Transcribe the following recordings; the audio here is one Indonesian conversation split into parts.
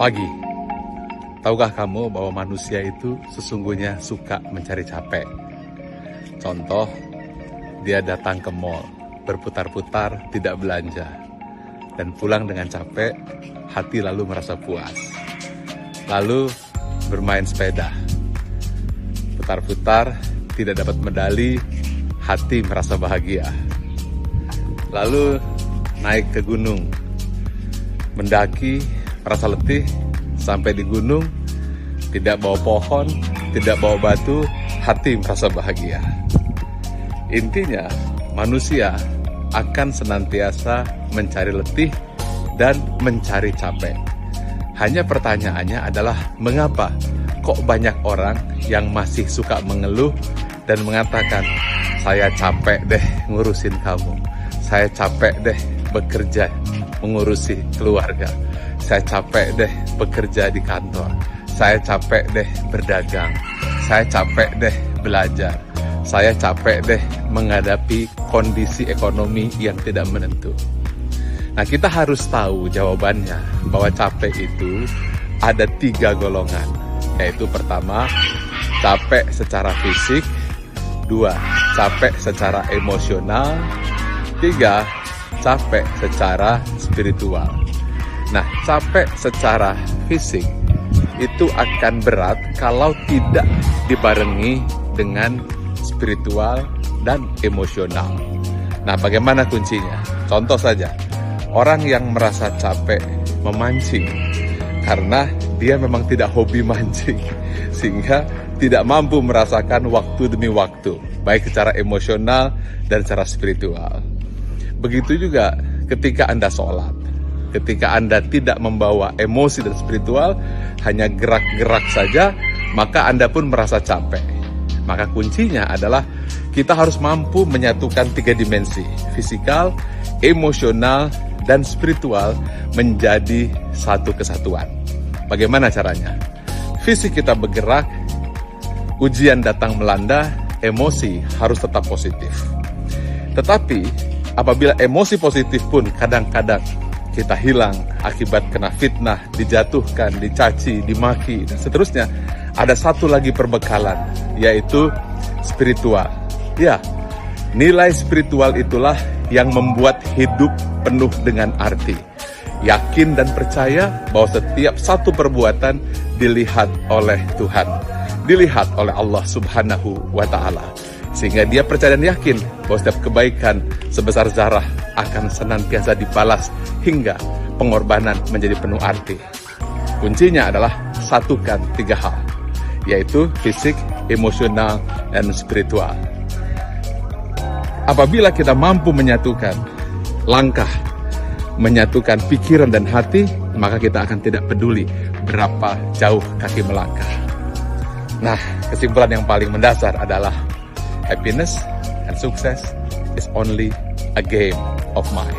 Pagi, tahukah kamu bahwa manusia itu sesungguhnya suka mencari capek? Contoh, dia datang ke mall, berputar-putar, tidak belanja, dan pulang dengan capek, hati lalu merasa puas. Lalu bermain sepeda, putar-putar, tidak dapat medali, hati merasa bahagia. Lalu naik ke gunung, mendaki, merasa letih, sampai di gunung, tidak bawa pohon, tidak bawa batu, hati merasa bahagia. Intinya, manusia akan senantiasa mencari letih dan mencari capek. Hanya pertanyaannya adalah mengapa kok banyak orang yang masih suka mengeluh dan mengatakan, saya capek deh ngurusin kamu, saya capek deh bekerja mengurusi keluarga, saya capek deh bekerja di kantor, saya capek deh berdagang, saya capek deh belajar, saya capek deh menghadapi kondisi ekonomi yang tidak menentu. Nah, kita harus tahu jawabannya bahwa capek itu ada 3 golongan, yaitu pertama, capek secara fisik, 2, capek secara emosional, 3, capek secara spiritual. Nah, capek secara fisik itu akan berat kalau tidak dibarengi dengan spiritual dan emosional. Nah, bagaimana kuncinya? Contoh saja, orang yang merasa capek memancing karena dia memang tidak hobi mancing, sehingga tidak mampu merasakan waktu demi waktu, baik secara emosional dan secara spiritual. Begitu juga ketika Anda sholat, ketika Anda tidak membawa emosi dan spiritual, hanya gerak-gerak saja, maka Anda pun merasa capek. Maka kuncinya adalah kita harus mampu menyatukan 3 dimensi, fisikal, emosional, dan spiritual menjadi satu kesatuan. Bagaimana caranya? Fisik kita bergerak, ujian datang melanda, emosi harus tetap positif. Tetapi apabila emosi positif pun kadang-kadang kita hilang akibat kena fitnah, dijatuhkan, dicaci, dimaki, dan seterusnya, ada satu lagi perbekalan, yaitu spiritual. Ya, nilai spiritual itulah yang membuat hidup penuh dengan arti. Yakin dan percaya bahwa setiap satu perbuatan dilihat oleh Tuhan, dilihat oleh Allah Subhanahu wa Ta'ala. Sehingga dia percaya dan yakin bahwa setiap kebaikan sebesar zarah akan senantiasa dibalas hingga pengorbanan menjadi penuh arti. Kuncinya adalah satukan 3 hal, yaitu fisik, emosional, dan spiritual. Apabila kita mampu menyatukan langkah, menyatukan pikiran dan hati, maka kita akan tidak peduli berapa jauh kaki melangkah. Nah, kesimpulan yang paling mendasar adalah happiness and success is only a game of mind.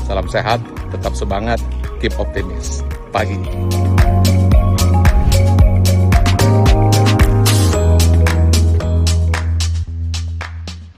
Salam sehat, tetap semangat, keep optimis. Pagi.